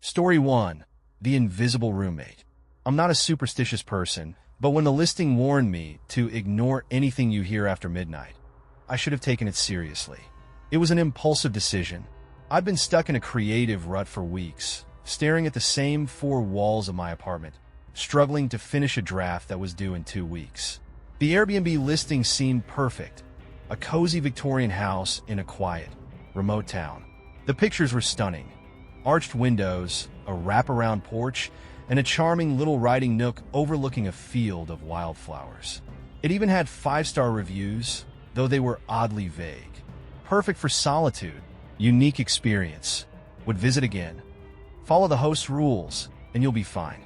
Story 1. The Invisible Roommate. I'm not a superstitious person, but when the listing warned me to ignore anything you hear after midnight, I should have taken it seriously. It was an impulsive decision. I've been stuck in a creative rut for weeks, staring at the same four walls of my apartment, struggling to finish a draft that was due in 2 weeks. The Airbnb listing seemed perfect. A cozy Victorian house in a quiet, remote town. The pictures were stunning. Arched windows, a wraparound porch, and a charming little writing nook overlooking a field of wildflowers. It even had 5-star reviews, though they were oddly vague. Perfect for solitude, unique experience. Would visit again. Follow the host's rules, and you'll be fine.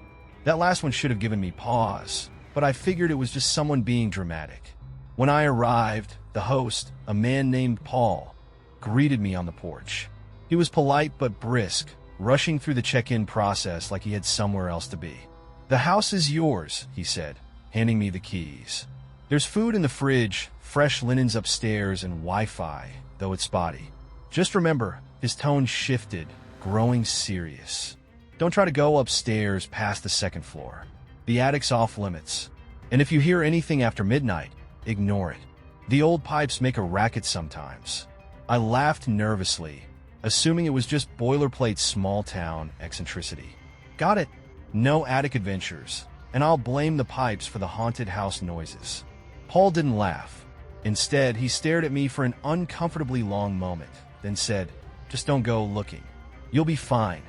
That last one should have given me pause, but I figured it was just someone being dramatic. When I arrived, the host, a man named Paul, greeted me on the porch. He was polite but brisk, rushing through the check-in process like he had somewhere else to be. "The house is yours," he said, handing me the keys. "There's food in the fridge, fresh linens upstairs, and Wi-Fi, though it's spotty. Just remember," his tone shifted, growing serious. "Don't try to go upstairs past the second floor. The attic's off limits. And if you hear anything after midnight, ignore it. The old pipes make a racket sometimes." I laughed nervously, assuming it was just boilerplate small-town eccentricity. "Got it. No attic adventures, and I'll blame the pipes for the haunted house noises." Paul didn't laugh. Instead, he stared at me for an uncomfortably long moment, then said, "Just don't go looking. You'll be fine."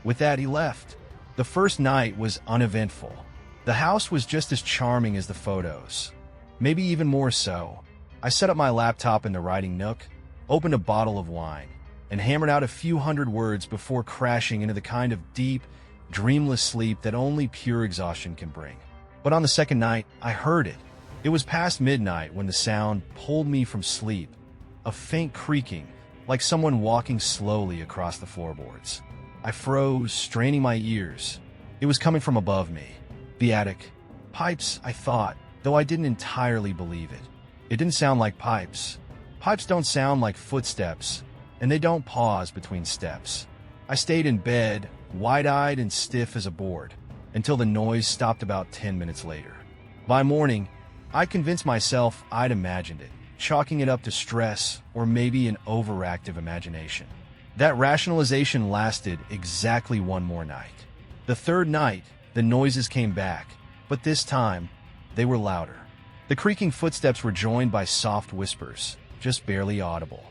With that, he left. The first night was uneventful. The house was just as charming as the photos, maybe even more so. I set up my laptop in the writing nook, opened a bottle of wine, and hammered out a few hundred words before crashing into the kind of deep, dreamless sleep that only pure exhaustion can bring. But on the second night, I heard it. It was past midnight when the sound pulled me from sleep, a faint creaking, like someone walking slowly across the floorboards. I froze, straining my ears. It was coming from above me. The attic. Pipes, I thought, though I didn't entirely believe it. It didn't sound like pipes. Pipes don't sound like footsteps, and they don't pause between steps. I stayed in bed, wide-eyed and stiff as a board, until the noise stopped about 10 minutes later. By morning, I convinced myself I'd imagined it, chalking it up to stress or maybe an overactive imagination. That rationalization lasted exactly one more night. The third night, the noises came back, but this time, they were louder. The creaking footsteps were joined by soft whispers, just barely audible.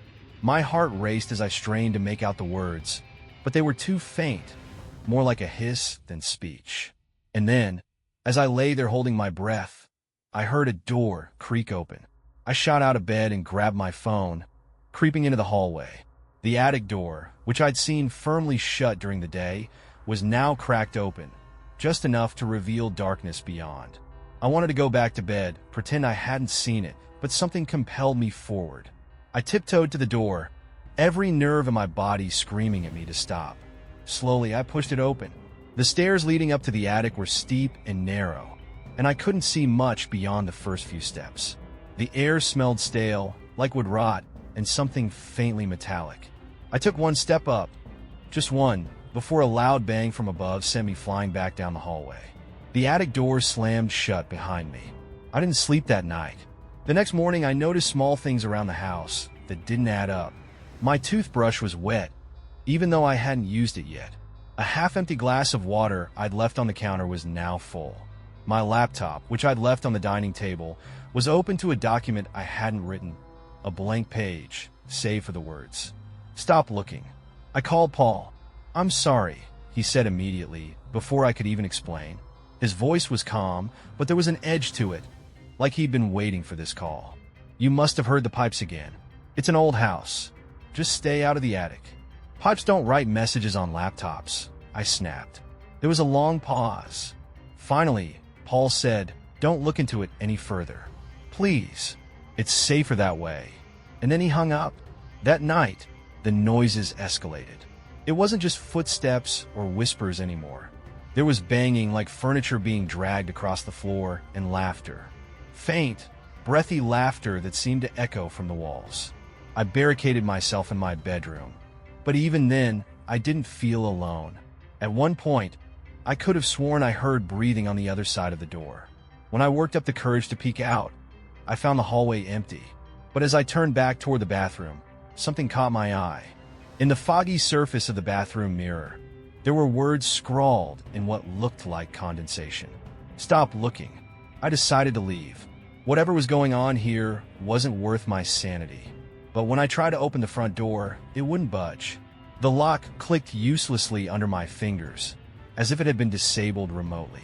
My heart raced as I strained to make out the words, but they were too faint, more like a hiss than speech. And then, as I lay there holding my breath, I heard a door creak open. I shot out of bed and grabbed my phone, creeping into the hallway. The attic door, which I'd seen firmly shut during the day, was now cracked open, just enough to reveal darkness beyond. I wanted to go back to bed, pretend I hadn't seen it, but something compelled me forward. I tiptoed to the door, every nerve in my body screaming at me to stop. Slowly, I pushed it open. The stairs leading up to the attic were steep and narrow, and I couldn't see much beyond the first few steps. The air smelled stale, like would rot, and something faintly metallic. I took one step up, just one, before a loud bang from above sent me flying back down the hallway. The attic door slammed shut behind me. I didn't sleep that night. The next morning, I noticed small things around the house that didn't add up. My toothbrush was wet, even though I hadn't used it yet. A half-empty glass of water I'd left on the counter was now full. My laptop, which I'd left on the dining table, was open to a document I hadn't written, a blank page, save for the words, "Stop looking." I called Paul. "I'm sorry," he said immediately, before I could even explain. His voice was calm, but there was an edge to it, like he'd been waiting for this call. "You must have heard the pipes again. It's an old house. Just stay out of the attic." "Pipes don't write messages on laptops," I snapped. There was a long pause. Finally, Paul said, "Don't look into it any further. Please. It's safer that way." And then he hung up. That night, the noises escalated. It wasn't just footsteps or whispers anymore. There was banging like furniture being dragged across the floor and laughter. Faint, breathy laughter that seemed to echo from the walls. I barricaded myself in my bedroom. But even then, I didn't feel alone. At one point, I could have sworn I heard breathing on the other side of the door. When I worked up the courage to peek out, I found the hallway empty. But as I turned back toward the bathroom, something caught my eye. In the foggy surface of the bathroom mirror, there were words scrawled in what looked like condensation. Stop looking. I decided to leave. Whatever was going on here wasn't worth my sanity. But when I tried to open the front door, it wouldn't budge. The lock clicked uselessly under my fingers, as if it had been disabled remotely.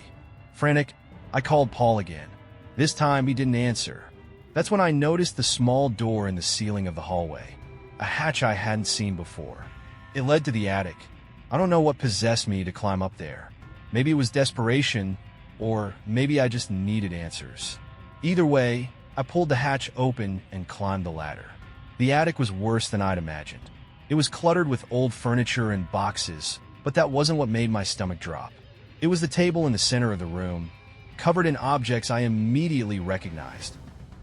Frantic, I called Paul again. This time he didn't answer. That's when I noticed the small door in the ceiling of the hallway, a hatch I hadn't seen before. It led to the attic. I don't know what possessed me to climb up there. Maybe it was desperation, or maybe I just needed answers. Either way, I pulled the hatch open and climbed the ladder. The attic was worse than I'd imagined. It was cluttered with old furniture and boxes, but that wasn't what made my stomach drop. It was the table in the center of the room, covered in objects I immediately recognized.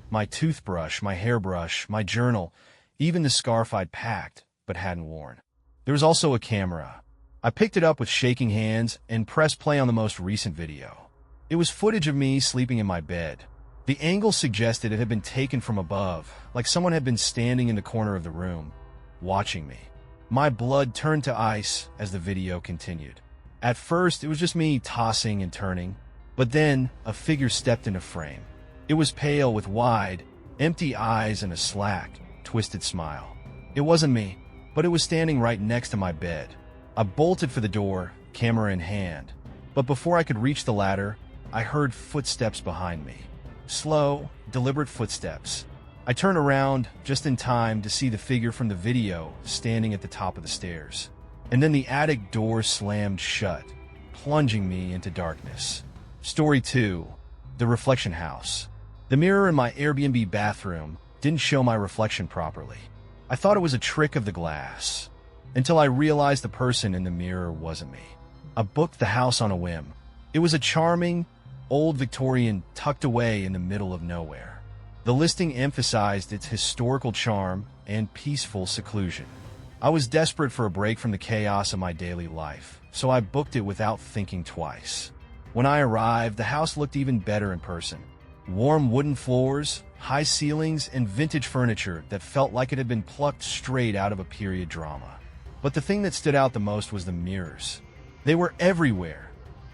My toothbrush, my hairbrush, my journal, even the scarf I'd packed but hadn't worn. There was also a camera. I picked it up with shaking hands and pressed play on the most recent video. It was footage of me sleeping in my bed. The angle suggested it had been taken from above, like someone had been standing in the corner of the room, watching me. My blood turned to ice as the video continued. At first, it was just me tossing and turning, but then a figure stepped into frame. It was pale with wide, empty eyes and a slack, twisted smile. It wasn't me, but it was standing right next to my bed. I bolted for the door, camera in hand. But before I could reach the ladder, I heard footsteps behind me. Slow, deliberate footsteps. I turned around just in time to see the figure from the video standing at the top of the stairs. And then the attic door slammed shut, plunging me into darkness. Story 2. The Reflection House. The mirror in my Airbnb bathroom didn't show my reflection properly. I thought it was a trick of the glass, until I realized the person in the mirror wasn't me. I booked the house on a whim. It was a charming, old Victorian tucked away in the middle of nowhere. The listing emphasized its historical charm and peaceful seclusion. I was desperate for a break from the chaos of my daily life, so I booked it without thinking twice. When I arrived, the house looked even better in person. Warm wooden floors, high ceilings, and vintage furniture that felt like it had been plucked straight out of a period drama. But the thing that stood out the most was the mirrors. They were everywhere.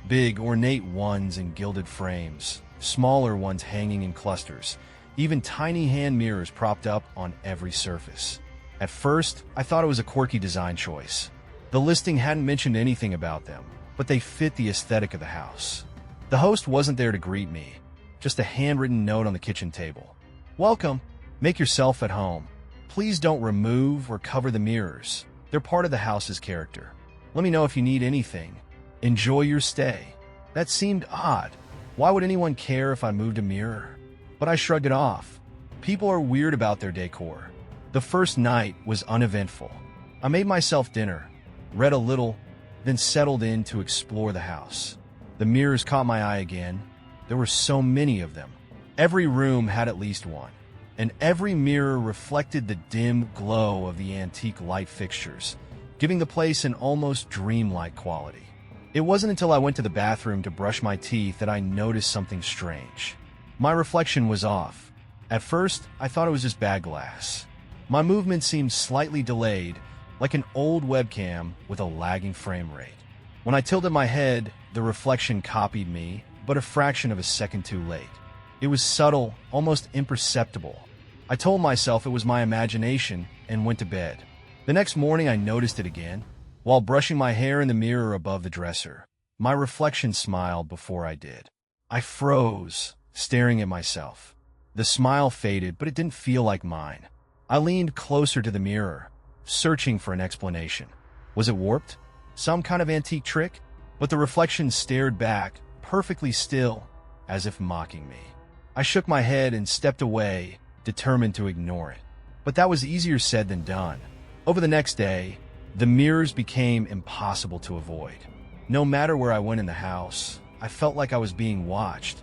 Big, ornate ones in gilded frames, smaller ones hanging in clusters, even tiny hand mirrors propped up on every surface. At first, I thought it was a quirky design choice. The listing hadn't mentioned anything about them, but they fit the aesthetic of the house. The host wasn't there to greet me, just a handwritten note on the kitchen table. Welcome. Make yourself at home. Please don't remove or cover the mirrors. They're part of the house's character. Let me know if you need anything. Enjoy your stay. That seemed odd. Why would anyone care if I moved a mirror? But I shrugged it off. People are weird about their decor. The first night was uneventful. I made myself dinner, read a little, then settled in to explore the house. The mirrors caught my eye again. There were so many of them. Every room had at least one, and every mirror reflected the dim glow of the antique light fixtures, giving the place an almost dreamlike quality. It wasn't until I went to the bathroom to brush my teeth that I noticed something strange. My reflection was off. At first, I thought it was just bad glass. My movement seemed slightly delayed, like an old webcam with a lagging frame rate. When I tilted my head, the reflection copied me, but a fraction of a second too late. It was subtle, almost imperceptible. I told myself it was my imagination and went to bed. The next morning, I noticed it again. While brushing my hair in the mirror above the dresser, my reflection smiled before I did. I froze, staring at myself. The smile faded, but it didn't feel like mine. I leaned closer to the mirror, searching for an explanation. Was it warped? Some kind of antique trick? But the reflection stared back, perfectly still, as if mocking me. I shook my head and stepped away, determined to ignore it. But that was easier said than done. Over the next day, the mirrors became impossible to avoid. No matter where I went in the house, I felt like I was being watched,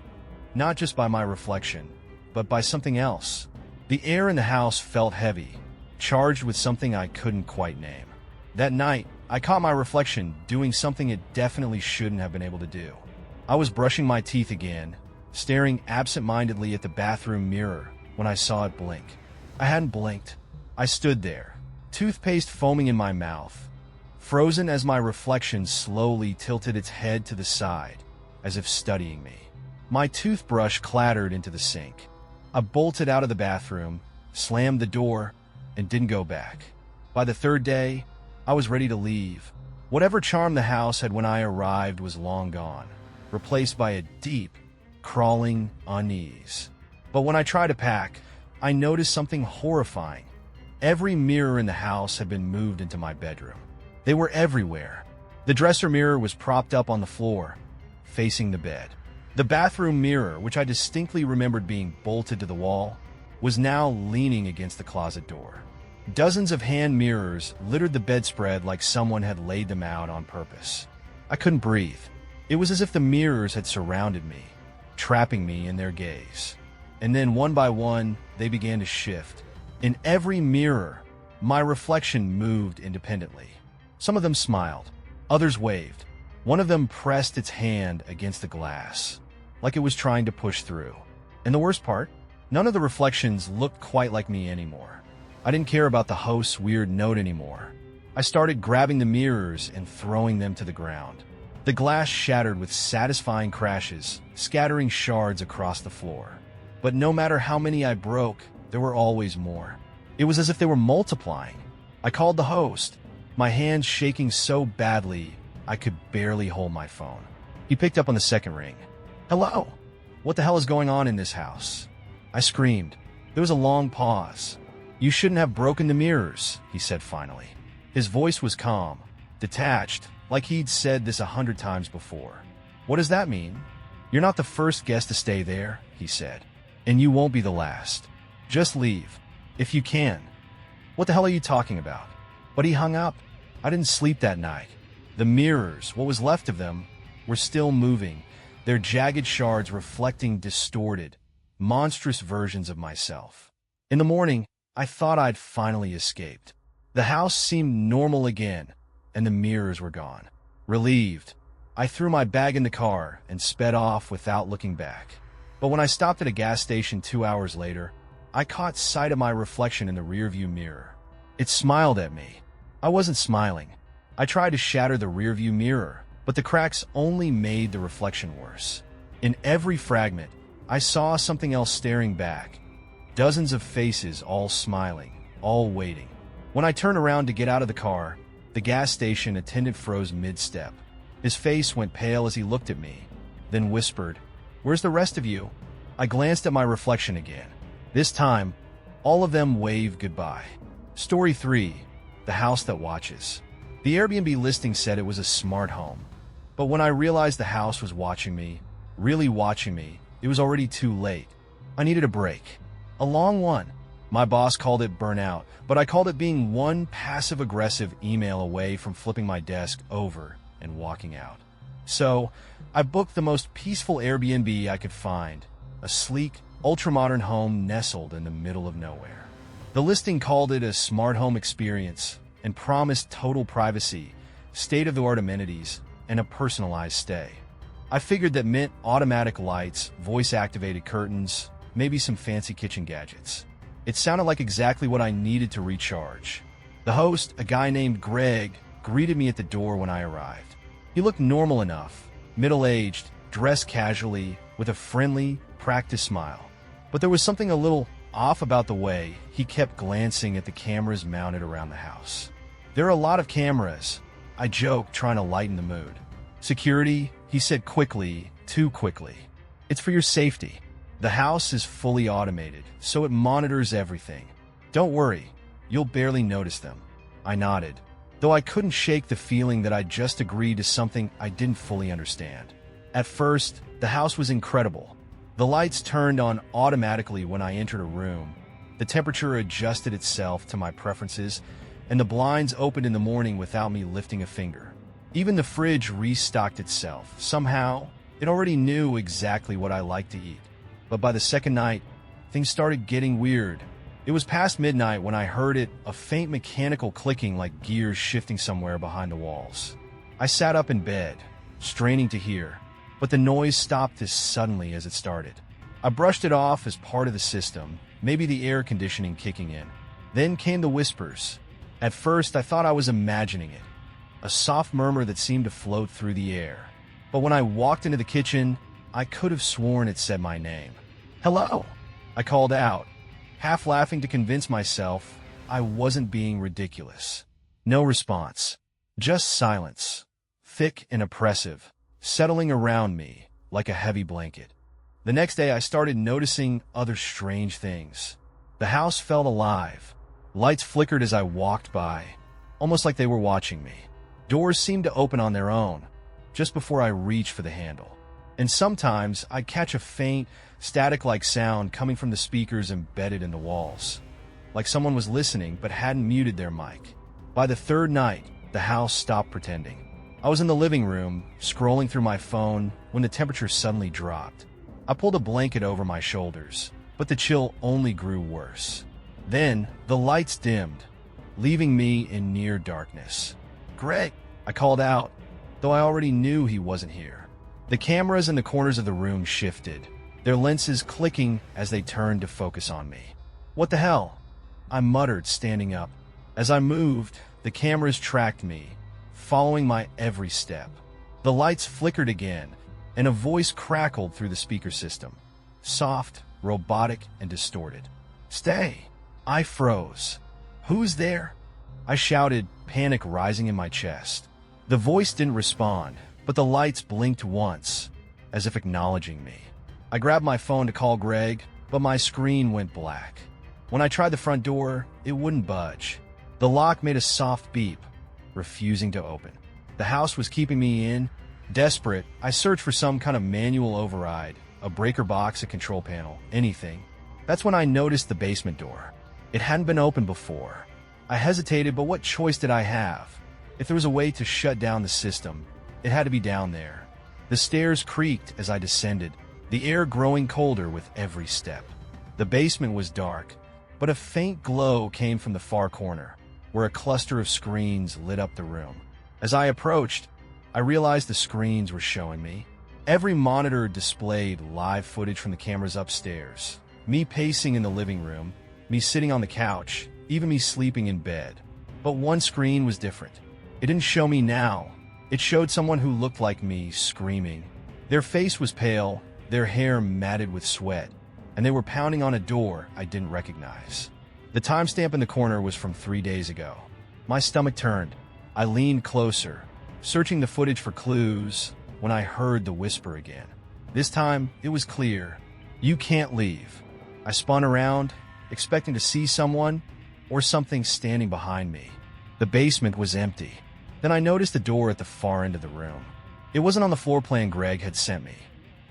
not just by my reflection, but by something else. The air in the house felt heavy, charged with something I couldn't quite name. That night, I caught my reflection doing something it definitely shouldn't have been able to do. I was brushing my teeth again, staring absent-mindedly at the bathroom mirror when I saw it blink. I hadn't blinked. I stood there, toothpaste foaming in my mouth, frozen as my reflection slowly tilted its head to the side, as if studying me. My toothbrush clattered into the sink. I bolted out of the bathroom, slammed the door, and didn't go back. By the third day, I was ready to leave. Whatever charm the house had when I arrived was long gone, replaced by a deep, crawling unease. But when I tried to pack, I noticed something horrifying. Every mirror in the house had been moved into my bedroom. They were everywhere. The dresser mirror was propped up on the floor, facing the bed. The bathroom mirror, which I distinctly remembered being bolted to the wall, was now leaning against the closet door. Dozens of hand mirrors littered the bedspread like someone had laid them out on purpose. I couldn't breathe. It was as if the mirrors had surrounded me, trapping me in their gaze. And then one by one, they began to shift. In every mirror, my reflection moved independently. Some of them smiled, others waved. One of them pressed its hand against the glass, like it was trying to push through. And the worst part, none of the reflections looked quite like me anymore. I didn't care about the host's weird note anymore. I started grabbing the mirrors and throwing them to the ground. The glass shattered with satisfying crashes, scattering shards across the floor. But no matter how many I broke, there were always more. It was as if they were multiplying. I called the host, my hands shaking so badly I could barely hold my phone. He picked up on the second ring. "Hello? What the hell is going on in this house?" I screamed. There was a long pause. "You shouldn't have broken the mirrors," he said finally. His voice was calm, detached, like he'd said this 100 times before. "What does that mean?" "You're not the first guest to stay there," he said. "And you won't be the last. Just leave, if you can." "What the hell are you talking about?" But he hung up. I didn't sleep that night. The mirrors, what was left of them, were still moving, their jagged shards reflecting distorted, monstrous versions of myself. In the morning, I thought I'd finally escaped. The house seemed normal again, and the mirrors were gone. Relieved, I threw my bag in the car and sped off without looking back. But when I stopped at a gas station 2 hours later, I caught sight of my reflection in the rearview mirror. It smiled at me. I wasn't smiling. I tried to shatter the rearview mirror, but the cracks only made the reflection worse. In every fragment, I saw something else staring back. Dozens of faces, all smiling, all waiting. When I turned around to get out of the car, the gas station attendant froze mid-step. His face went pale as he looked at me, then whispered, "Where's the rest of you?" I glanced at my reflection again. This time, all of them waved goodbye. Story 3. The House That Watches. The Airbnb listing said it was a smart home. But when I realized the house was watching me, really watching me, it was already too late. I needed a break. A long one. My boss called it burnout, but I called it being one passive-aggressive email away from flipping my desk over and walking out. So, I booked the most peaceful Airbnb I could find, a sleek, ultra-modern home nestled in the middle of nowhere. The listing called it a smart home experience and promised total privacy, state-of-the-art amenities, and a personalized stay. I figured that meant automatic lights, voice-activated curtains, maybe some fancy kitchen gadgets. It sounded like exactly what I needed to recharge. The host, a guy named Greg, greeted me at the door when I arrived. He looked normal enough, middle-aged, dressed casually, with a friendly, practiced smile. But there was something a little off about the way he kept glancing at the cameras mounted around the house. "There are a lot of cameras," I joked, trying to lighten the mood. "Security," he said quickly, too quickly. "It's for your safety. The house is fully automated, so it monitors everything. Don't worry, you'll barely notice them." I nodded, though I couldn't shake the feeling that I'd just agreed to something I didn't fully understand. At first, the house was incredible. The lights turned on automatically when I entered a room. The temperature adjusted itself to my preferences, and the blinds opened in the morning without me lifting a finger. Even the fridge restocked itself. Somehow, it already knew exactly what I liked to eat. But by the second night, things started getting weird. It was past midnight when I heard it, a faint mechanical clicking like gears shifting somewhere behind the walls. I sat up in bed, straining to hear, but the noise stopped as suddenly as it started. I brushed it off as part of the system, maybe the air conditioning kicking in. Then came the whispers. At first, I thought I was imagining it, a soft murmur that seemed to float through the air. But when I walked into the kitchen, I could have sworn it said my name. "Hello," I called out, half laughing to convince myself I wasn't being ridiculous. No response, just silence, thick and oppressive, settling around me like a heavy blanket. The next day, I started noticing other strange things. The house felt alive. Lights flickered as I walked by, almost like they were watching me. Doors seemed to open on their own, just before I reached for the handle. And sometimes I'd catch a faint, static-like sound coming from the speakers embedded in the walls, like someone was listening but hadn't muted their mic. By the third night, the house stopped pretending. I was in the living room, scrolling through my phone, when the temperature suddenly dropped. I pulled a blanket over my shoulders, but the chill only grew worse. Then, the lights dimmed, leaving me in near darkness. "Greg," I called out, though I already knew he wasn't here. The cameras in the corners of the room shifted, their lenses clicking as they turned to focus on me. "What the hell?" I muttered, standing up. As I moved, the cameras tracked me, following my every step. The lights flickered again, and a voice crackled through the speaker system, soft, robotic, and distorted. "Stay." I froze. "Who's there?" I shouted, panic rising in my chest. The voice didn't respond, but the lights blinked once, as if acknowledging me. I grabbed my phone to call Greg, but my screen went black. When I tried the front door, it wouldn't budge. The lock made a soft beep, refusing to open. The house was keeping me in. Desperate, I searched for some kind of manual override, a breaker box, a control panel, anything. That's when I noticed the basement door. It hadn't been opened before. I hesitated, but what choice did I have? If there was a way to shut down the system, it had to be down there. The stairs creaked as I descended, the air growing colder with every step. The basement was dark, but a faint glow came from the far corner, where a cluster of screens lit up the room. As I approached, I realized the screens were showing me. Every monitor displayed live footage from the cameras upstairs. Me pacing in the living room, me sitting on the couch, even me sleeping in bed. But one screen was different. It didn't show me now. It showed someone who looked like me, screaming. Their face was pale, their hair matted with sweat, and they were pounding on a door I didn't recognize. The timestamp in the corner was from 3 days ago. My stomach turned. I leaned closer, searching the footage for clues, when I heard the whisper again. This time, it was clear. "You can't leave." I spun around, expecting to see someone or something standing behind me. The basement was empty. Then I noticed the door at the far end of the room. It wasn't on the floor plan Greg had sent me.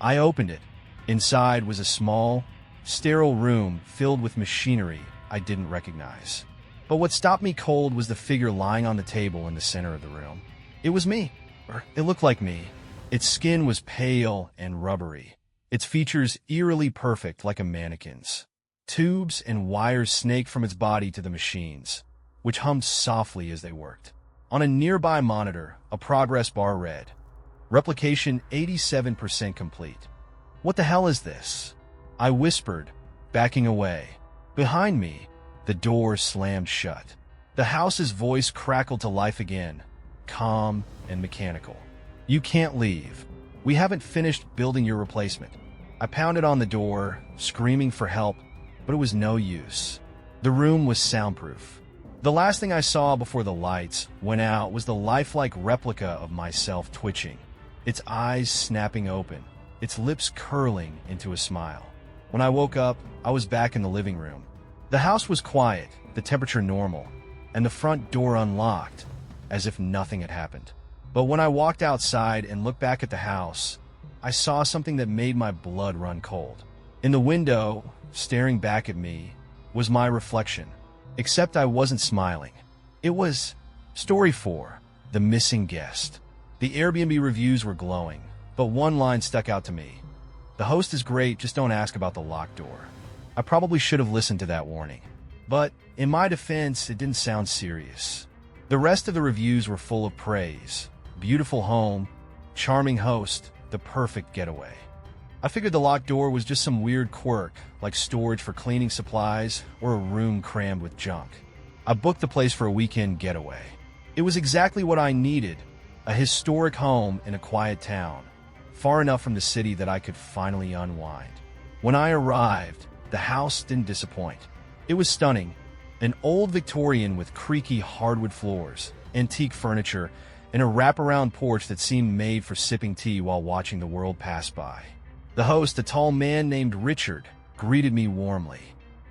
I opened it. Inside was a small, sterile room filled with machinery I didn't recognize. But what stopped me cold was the figure lying on the table in the center of the room. It was me, or it looked like me. Its skin was pale and rubbery, its features eerily perfect like a mannequin's. Tubes and wires snaked from its body to the machines, which hummed softly as they worked. On a nearby monitor, a progress bar read, "Replication 87% complete." "What the hell is this?" I whispered, backing away. Behind me, the door slammed shut. The house's voice crackled to life again, calm and mechanical. "You can't leave. We haven't finished building your replacement." I pounded on the door, screaming for help, but it was no use. The room was soundproof. The last thing I saw before the lights went out was the lifelike replica of myself twitching, its eyes snapping open, its lips curling into a smile. When I woke up, I was back in the living room. The house was quiet, the temperature normal, and the front door unlocked, as if nothing had happened. But when I walked outside and looked back at the house, I saw something that made my blood run cold. In the window, staring back at me, was my reflection, except I wasn't smiling. It was Story 4, The Missing Guest. The Airbnb reviews were glowing, but one line stuck out to me. "The host is great, just don't ask about the locked door." I probably should have listened to that warning. But in my defense, it didn't sound serious. The rest of the reviews were full of praise. Beautiful home, charming host, the perfect getaway. I figured the locked door was just some weird quirk, like storage for cleaning supplies or a room crammed with junk. I booked the place for a weekend getaway. It was exactly what I needed, a historic home in a quiet town, far enough from the city that I could finally unwind. When I arrived, the house didn't disappoint. It was stunning, an old Victorian with creaky hardwood floors, antique furniture, and a wraparound porch that seemed made for sipping tea while watching the world pass by. The host, a tall man named Richard, greeted me warmly.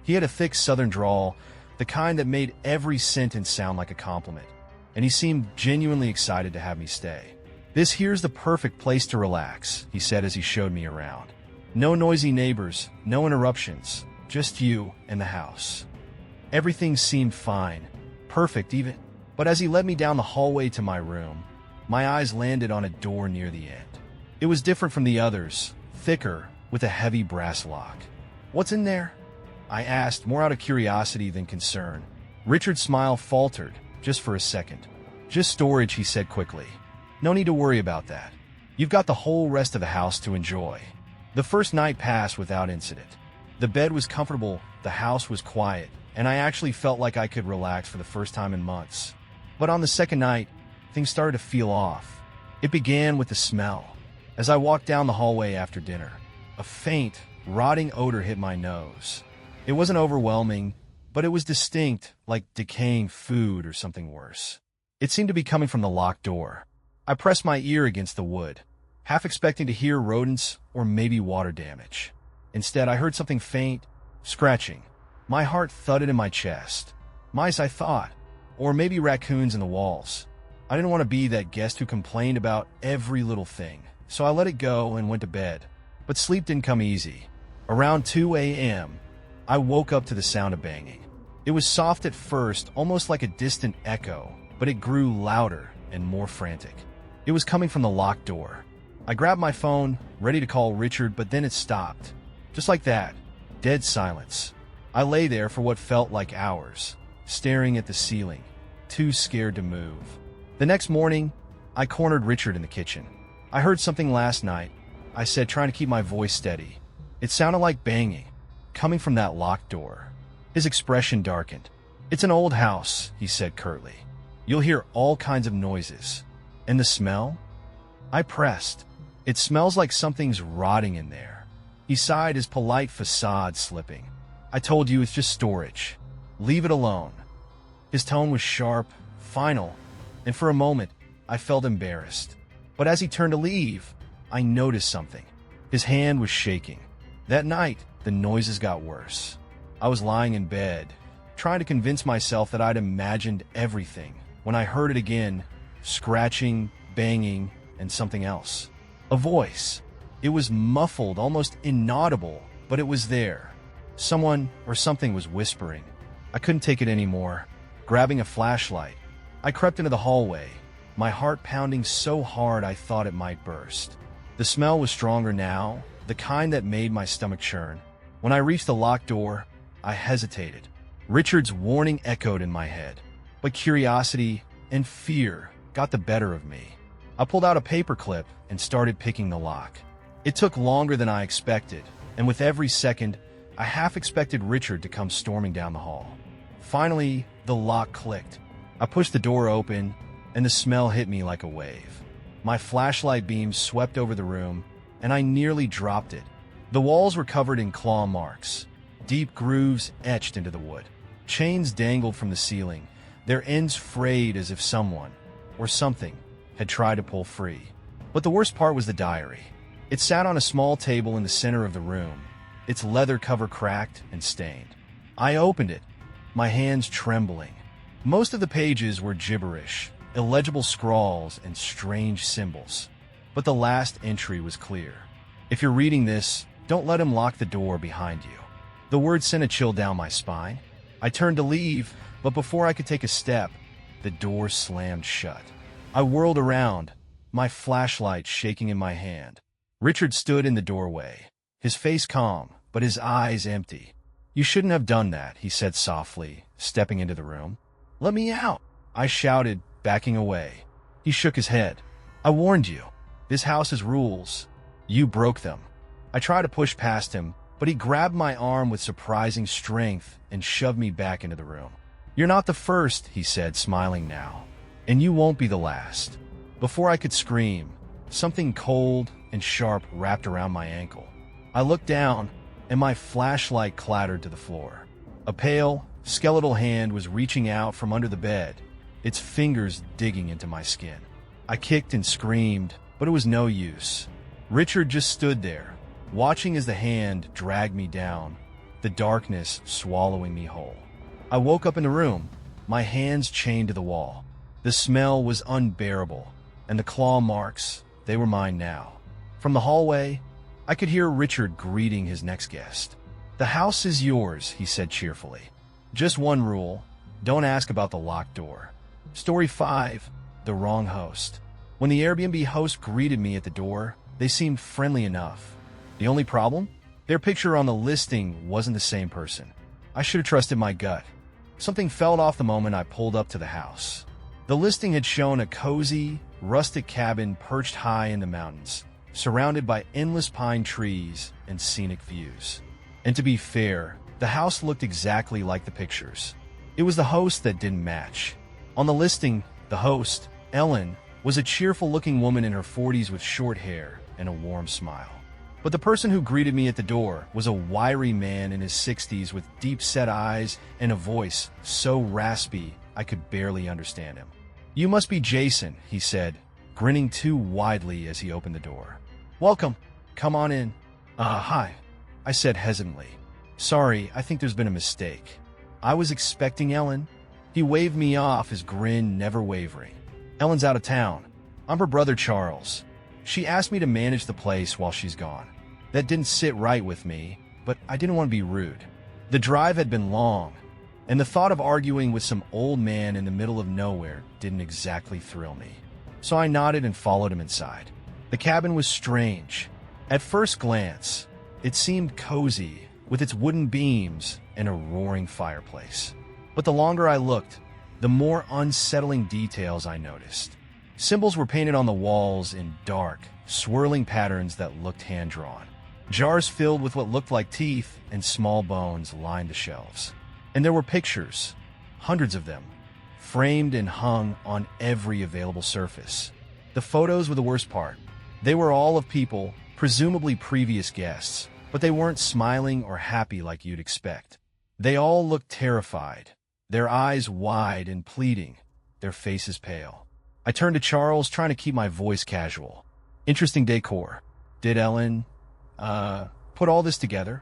He had a thick southern drawl, the kind that made every sentence sound like a compliment, and he seemed genuinely excited to have me stay. "This here's the perfect place to relax," he said as he showed me around. "No noisy neighbors, no interruptions, just you and the house." Everything seemed fine, perfect even. But as he led me down the hallway to my room, my eyes landed on a door near the end. It was different from the others, thicker, with a heavy brass lock. "What's in there?" I asked, more out of curiosity than concern. Richard's smile faltered, just for a second. "Just storage," he said quickly. "No need to worry about that. You've got the whole rest of the house to enjoy." The first night passed without incident. The bed was comfortable, the house was quiet, and I actually felt like I could relax for the first time in months. But on the second night, things started to feel off. It began with the smell. As I walked down the hallway after dinner, a faint, rotting odor hit my nose. It wasn't overwhelming, but it was distinct, like decaying food or something worse. It seemed to be coming from the locked door. I pressed my ear against the wood, half expecting to hear rodents or maybe water damage. Instead, I heard something faint, scratching. My heart thudded in my chest. Mice, I thought, or maybe raccoons in the walls. I didn't want to be that guest who complained about every little thing, so I let it go and went to bed. But sleep didn't come easy. Around 2 a.m., I woke up to the sound of banging. It was soft at first, almost like a distant echo, but it grew louder and more frantic. It was coming from the locked door. I grabbed my phone, ready to call Richard, but then it stopped. Just like that, dead silence. I lay there for what felt like hours, staring at the ceiling, too scared to move. The next morning, I cornered Richard in the kitchen. "I heard something last night," I said, trying to keep my voice steady. It sounded like banging, coming from that locked door. His expression darkened. "It's an old house," he said curtly. "You'll hear all kinds of noises." "And the smell?" I pressed. "It smells like something's rotting in there." He sighed, his polite facade slipping. "I told you, it's just storage. Leave it alone." His tone was sharp, final, and for a moment, I felt embarrassed. But as he turned to leave, I noticed something. His hand was shaking. That night, the noises got worse. I was lying in bed, trying to convince myself that I'd imagined everything, when I heard it again, scratching, banging, and something else. A voice. It was muffled, almost inaudible, but it was there. Someone or something was whispering. I couldn't take it anymore. Grabbing a flashlight, I crept into the hallway, my heart pounding so hard I thought it might burst. The smell was stronger now, the kind that made my stomach churn. When I reached the locked door, I hesitated. Richard's warning echoed in my head, but curiosity and fear got the better of me. I pulled out a paperclip and started picking the lock. It took longer than I expected, and with every second, I half expected Richard to come storming down the hall. Finally, the lock clicked. I pushed the door open, and the smell hit me like a wave. My flashlight beam swept over the room, and I nearly dropped it. The walls were covered in claw marks, deep grooves etched into the wood. Chains dangled from the ceiling, their ends frayed as if someone, or something, had tried to pull free. But the worst part was the diary. It sat on a small table in the center of the room, its leather cover cracked and stained. I opened it, my hands trembling. Most of the pages were gibberish, illegible scrawls and strange symbols. But the last entry was clear. "If you're reading this, don't let him lock the door behind you." The words sent a chill down my spine. I turned to leave, but before I could take a step, the door slammed shut. I whirled around, my flashlight shaking in my hand. Richard stood in the doorway, his face calm, but his eyes empty. You shouldn't have done that, he said softly, stepping into the room. Let me out, I shouted, backing away. He shook his head. I warned you. This house has rules. You broke them. I tried to push past him, but he grabbed my arm with surprising strength and shoved me back into the room. You're not the first, he said, smiling now. And you won't be the last. Before I could scream, something cold and sharp wrapped around my ankle. I looked down, and my flashlight clattered to the floor. A pale, skeletal hand was reaching out from under the bed, its fingers digging into my skin. I kicked and screamed, but it was no use. Richard just stood there, watching as the hand dragged me down, the darkness swallowing me whole. I woke up in the room, my hands chained to the wall. The smell was unbearable, and the claw marks, they were mine now. From the hallway, I could hear Richard greeting his next guest. The house is yours, he said cheerfully. Just one rule, don't ask about the locked door. Story 5, the wrong host. When the Airbnb host greeted me at the door, they seemed friendly enough. The only problem? Their picture on the listing wasn't the same person. I should have trusted my gut. Something felt off the moment I pulled up to the house. The listing had shown a cozy, rustic cabin perched high in the mountains, surrounded by endless pine trees and scenic views. And to be fair, the house looked exactly like the pictures. It was the host that didn't match. On the listing, the host, Ellen, was a cheerful-looking woman in her 40s with short hair and a warm smile. But the person who greeted me at the door was a wiry man in his 60s with deep-set eyes and a voice so raspy I could barely understand him. You must be Jason, he said, grinning too widely as he opened the door. Welcome. Come on in. Hi, I said hesitantly. Sorry, I think there's been a mistake. I was expecting Ellen. He waved me off, his grin never wavering. Ellen's out of town. I'm her brother Charles. She asked me to manage the place while she's gone. That didn't sit right with me, but I didn't want to be rude. The drive had been long, and the thought of arguing with some old man in the middle of nowhere didn't exactly thrill me. So I nodded and followed him inside. The cabin was strange. At first glance, it seemed cozy, with its wooden beams and a roaring fireplace. But the longer I looked, the more unsettling details I noticed. Symbols were painted on the walls in dark, swirling patterns that looked hand-drawn. Jars filled with what looked like teeth and small bones lined the shelves. And there were pictures, hundreds of them, framed and hung on every available surface. The photos were the worst part. They were all of people, presumably previous guests, but they weren't smiling or happy like you'd expect. They all looked terrified, their eyes wide and pleading, their faces pale. I turned to Charles, trying to keep my voice casual. Interesting decor. Did Ellen, put all this together?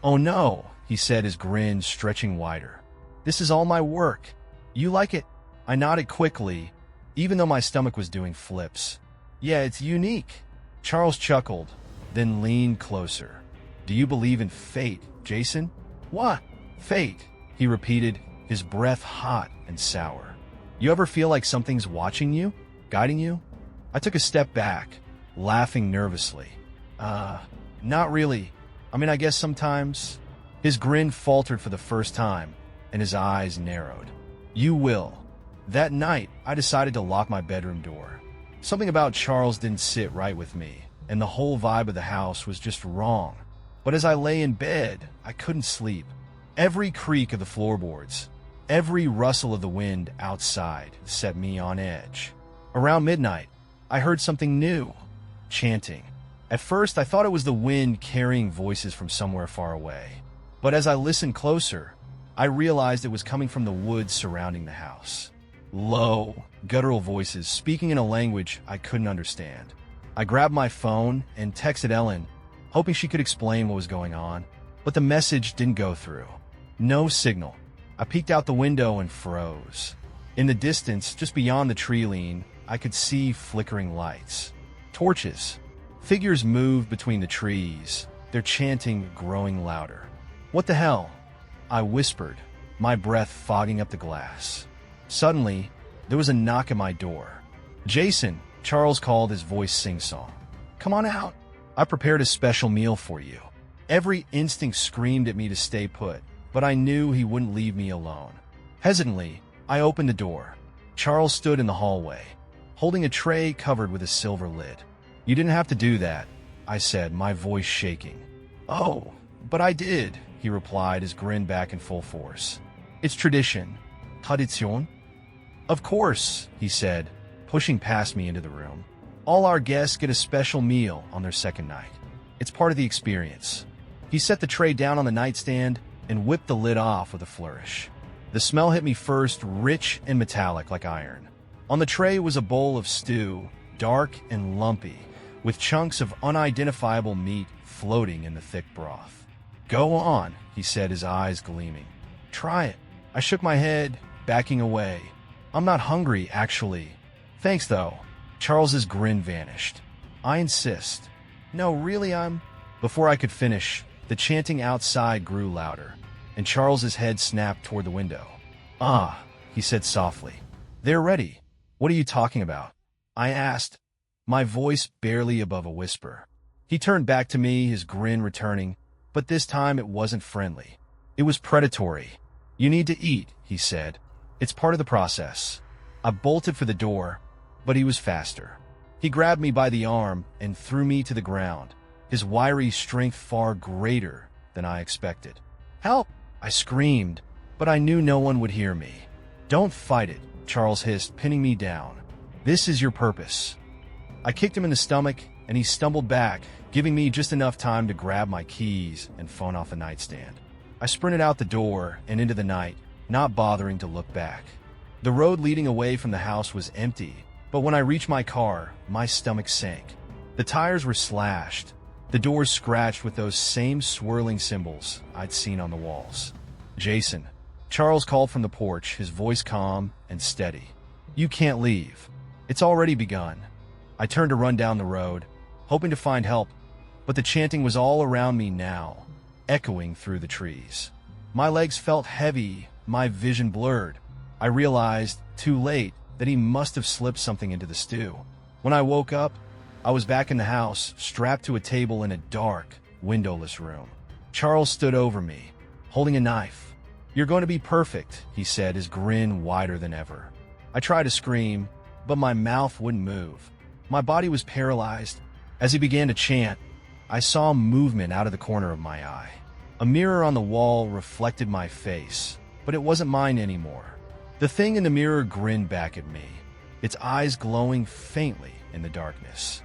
Oh no, he said, his grin stretching wider. This is all my work. You like it? I nodded quickly, even though my stomach was doing flips. Yeah, it's unique. Charles chuckled, then leaned closer. Do you believe in fate, Jason? What? Fate, he repeated, his breath hot and sour. You ever feel like something's watching you, guiding you? I took a step back, laughing nervously. Not really. I mean, I guess sometimes. His grin faltered for the first time, and his eyes narrowed. You will. That night, I decided to lock my bedroom door. Something about Charles didn't sit right with me, and the whole vibe of the house was just wrong. But as I lay in bed, I couldn't sleep. Every creak of the floorboards, every rustle of the wind outside set me on edge. Around midnight, I heard something new, chanting. At first, I thought it was the wind carrying voices from somewhere far away. But as I listened closer, I realized it was coming from the woods surrounding the house. Low, guttural voices speaking in a language I couldn't understand. I grabbed my phone and texted Ellen, hoping she could explain what was going on, but the message didn't go through. No signal. I peeked out the window and froze. In the distance, just beyond the tree lean, I could see flickering lights. Torches. Figures moved between the trees, their chanting growing louder. What the hell? I whispered, my breath fogging up the glass. Suddenly, there was a knock at my door. Jason, Charles called, his voice sing-song. Come on out. I prepared a special meal for you. Every instinct screamed at me to stay put, but I knew he wouldn't leave me alone. Hesitantly, I opened the door. Charles stood in the hallway, holding a tray covered with a silver lid. "You didn't have to do that," I said, my voice shaking. "Oh, but I did," he replied, his grin back in full force. "It's tradition. Tradition?" "Of course," he said, pushing past me into the room. "All our guests get a special meal on their second night. It's part of the experience." He set the tray down on the nightstand and whipped the lid off with a flourish. The smell hit me first, rich and metallic like iron. On the tray was a bowl of stew, dark and lumpy, with chunks of unidentifiable meat floating in the thick broth. "Go on," he said, his eyes gleaming. "Try it." I shook my head, backing away. "I'm not hungry, actually." "Thanks, though." Charles's grin vanished. "I insist." "No, really, I'm—" Before I could finish, the chanting outside grew louder, and Charles's head snapped toward the window. "Ah," he said softly. "They're ready." "What are you talking about?" I asked, my voice barely above a whisper. He turned back to me, his grin returning, but this time it wasn't friendly. It was predatory. "You need to eat," he said. "It's part of the process." I bolted for the door, but he was faster. He grabbed me by the arm and threw me to the ground, his wiry strength far greater than I expected. "Help!" I screamed, but I knew no one would hear me. "Don't fight it," Charles hissed, pinning me down. "This is your purpose." I kicked him in the stomach, and he stumbled back, giving me just enough time to grab my keys and phone off the nightstand. I sprinted out the door and into the night, not bothering to look back. The road leading away from the house was empty, but when I reached my car, my stomach sank. The tires were slashed, the doors scratched with those same swirling symbols I'd seen on the walls. "Jason," Charles called from the porch, his voice calm and steady. "You can't leave. It's already begun." I turned to run down the road, hoping to find help, but the chanting was all around me now, echoing through the trees. My legs felt heavy, my vision blurred. I realized, too late, that he must have slipped something into the stew. When I woke up, I was back in the house, strapped to a table in a dark, windowless room. Charles stood over me, holding a knife. "You're going to be perfect," he said, his grin wider than ever. I tried to scream, but my mouth wouldn't move. My body was paralyzed. As he began to chant, I saw movement out of the corner of my eye. A mirror on the wall reflected my face, but it wasn't mine anymore. The thing in the mirror grinned back at me, its eyes glowing faintly in the darkness.